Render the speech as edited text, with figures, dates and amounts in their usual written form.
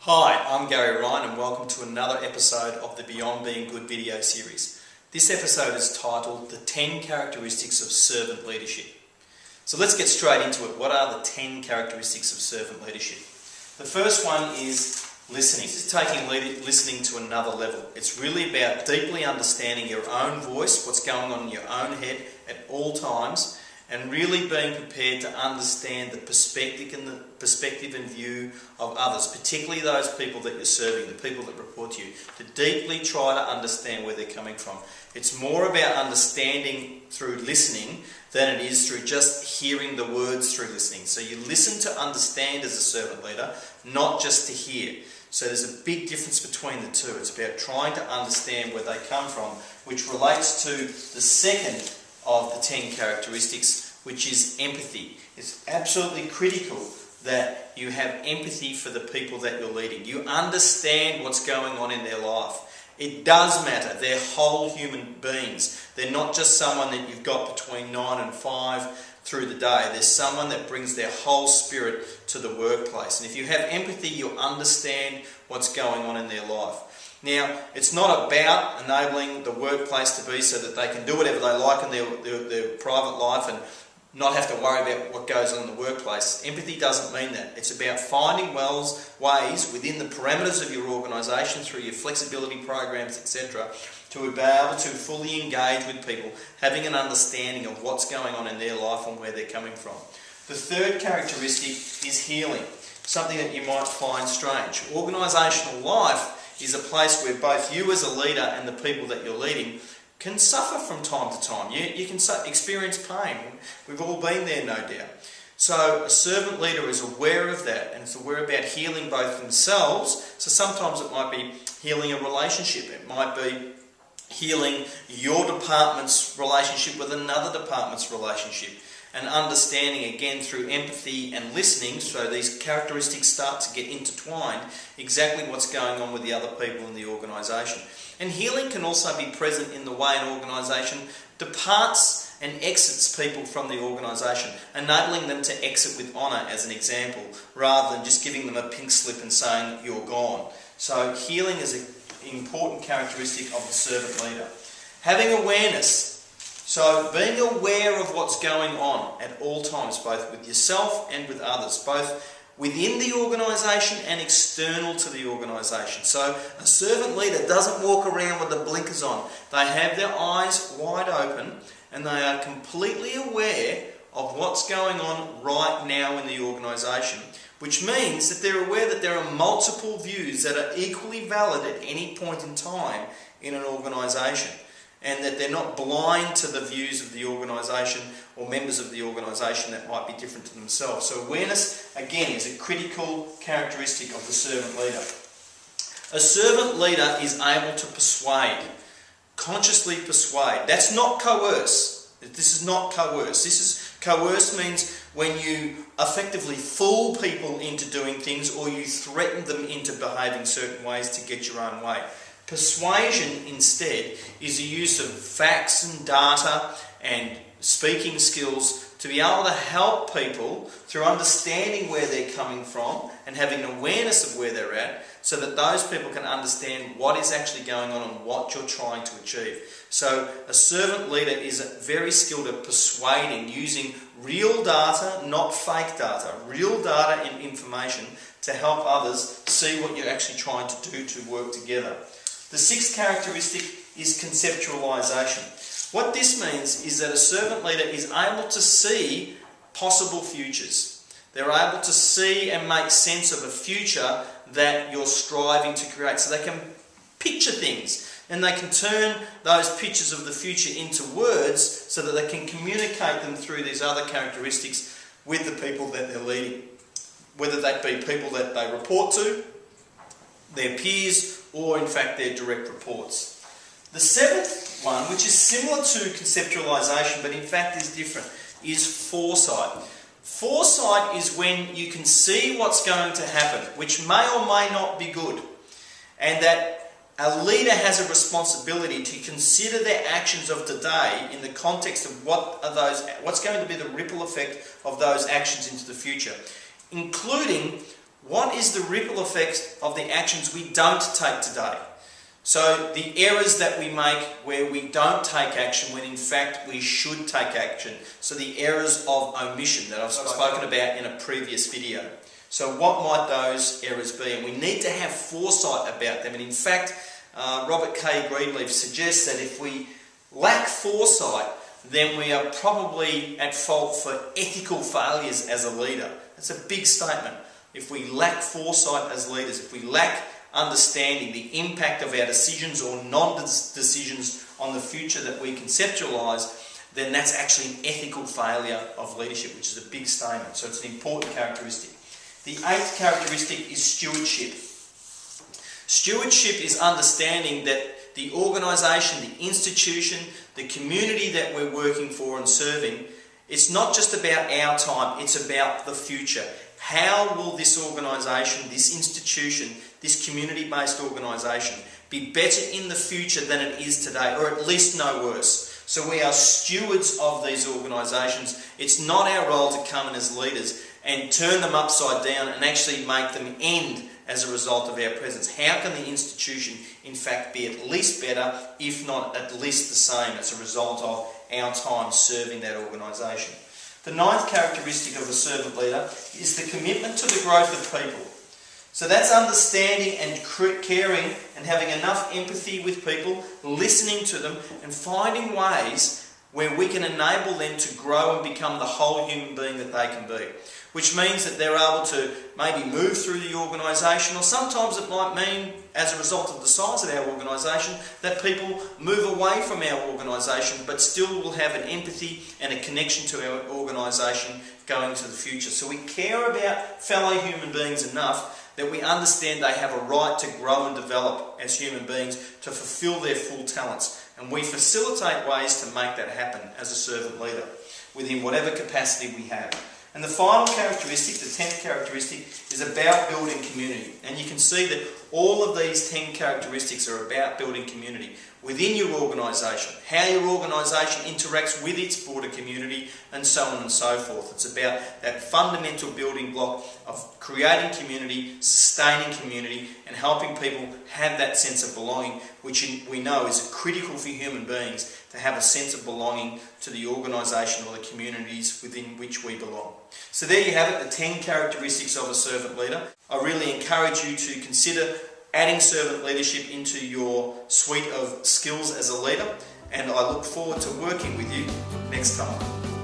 Hi, I'm Gary Ryan and welcome to another episode of the Beyond Being Good video series. This episode is titled The 10 Characteristics of Servant Leadership. So let's get straight into it. What are the 10 characteristics of servant leadership? The first one is listening. This is taking listening to another level. It's really about deeply understanding your own voice, what's going on in your own head at all times, and really being prepared to understand the perspective and view of others, particularly those people that you're serving, the people that report to you, to deeply try to understand where they're coming from. It's more about understanding through listening than it is through just hearing the words through listening. So you listen to understand as a servant leader, not just to hear. So there's a big difference between the two. It's about trying to understand where they come from, which relates to the second of the 10 characteristics, which is empathy. It's absolutely critical that you have empathy for the people that you're leading. You understand what's going on in their life. It does matter. They're whole human beings. They're not just someone that you've got between 9 and 5 through the day. There's someone that brings their whole spirit to the workplace. And if you have empathy, you'll understand what's going on in their life. Now, it's not about enabling the workplace to be so that they can do whatever they like in their private life and not have to worry about what goes on in the workplace. Empathy doesn't mean that. It's about finding ways within the parameters of your organisation, through your flexibility programs, etc., to be able to fully engage with people, having an understanding of what's going on in their life and where they're coming from. The third characteristic is healing, something that you might find strange. Organisational life is a place where both you as a leader and the people that you're leading can suffer from time to time. You can experience pain. We've all been there, no doubt. So a servant leader is aware of that, and it's aware about healing both themselves. So sometimes it might be healing a relationship. It might be healing your department's relationship with another department's relationship. And understanding, again, through empathy and listening, so these characteristics start to get intertwined, exactly what's going on with the other people in the organisation. And healing can also be present in the way an organisation departs and exits people from the organisation, enabling them to exit with honour, as an example, rather than just giving them a pink slip and saying, you're gone. So healing is an important characteristic of the servant leader. Having awareness. So being aware of what's going on at all times, both with yourself and with others, both within the organisation and external to the organisation. So a servant leader doesn't walk around with the blinkers on. They have their eyes wide open and they are completely aware of what's going on right now in the organisation, which means that they're aware that there are multiple views that are equally valid at any point in time in an organisation, and that they're not blind to the views of the organisation or members of the organisation that might be different to themselves. So awareness, again, is a critical characteristic of the servant leader. A servant leader is able to persuade, consciously persuade. That's not coerce. This is not coerce. Coerce means when you effectively fool people into doing things, or you threaten them into behaving certain ways to get your own way. Persuasion, instead, is the use of facts and data and speaking skills to be able to help people through understanding where they're coming from and having awareness of where they're at, so that those people can understand what is actually going on and what you're trying to achieve. So a servant leader is very skilled at persuading using real data, not fake data, real data and information to help others see what you're actually trying to do to work together. The sixth characteristic is conceptualization. What this means is that a servant leader is able to see possible futures. They're able to see and make sense of a future that you're striving to create. So they can picture things, and they can turn those pictures of the future into words so that they can communicate them through these other characteristics with the people that they're leading. Whether that be people that they report to, their peers, or in fact their direct reports. The seventh one, which is similar to conceptualization but in fact is different, is foresight. Foresight is when you can see what's going to happen, which may or may not be good, and that a leader has a responsibility to consider their actions of today in the context of what's going to be the ripple effect of those actions into the future, including what is the ripple effect of the actions we don't take today? So the errors that we make where we don't take action when in fact we should take action. So the errors of omission that I've spoken about in a previous video. So what might those errors be? And we need to have foresight about them. And in fact, Robert K. Greenleaf suggests that if we lack foresight, then we are probably at fault for ethical failures as a leader. That's a big statement. If we lack foresight as leaders, if we lack understanding the impact of our decisions or non-decisions on the future that we conceptualise, then that's actually an ethical failure of leadership, which is a big statement. So it's an important characteristic. The 8th characteristic is stewardship. Stewardship is understanding that the organisation, the institution, the community that we're working for and serving, it's not just about our time, it's about the future. How will this organisation, this institution, this community-based organisation be better in the future than it is today, or at least no worse? So we are stewards of these organisations. It's not our role to come in as leaders and turn them upside down and actually make them end as a result of our presence. How can the institution, in fact, be at least better, if not at least the same, as a result of our time serving that organisation? The 9th characteristic of a servant leader is the commitment to the growth of people. So that's understanding and caring and having enough empathy with people, listening to them and finding ways where we can enable them to grow and become the whole human being that they can be. Which means that they're able to maybe move through the organisation, or sometimes it might mean, as a result of the size of our organisation, that people move away from our organisation but still will have an empathy and a connection to our organisation going into the future. So we care about fellow human beings enough that we understand they have a right to grow and develop as human beings to fulfil their full talents. And we facilitate ways to make that happen as a servant leader within whatever capacity we have. And the final characteristic, the 10th characteristic, is about building community. And you can see that all of these 10 characteristics are about building community within your organisation, how your organisation interacts with its broader community, and so on and so forth. It's about that fundamental building block of creating community, sustaining community, and helping people have that sense of belonging, which we know is critical for human beings to have a sense of belonging to the organisation or the communities within which we belong. So there you have it, the 10 characteristics of a servant leader. I really encourage you to consider adding servant leadership into your suite of skills as a leader, and I look forward to working with you next time.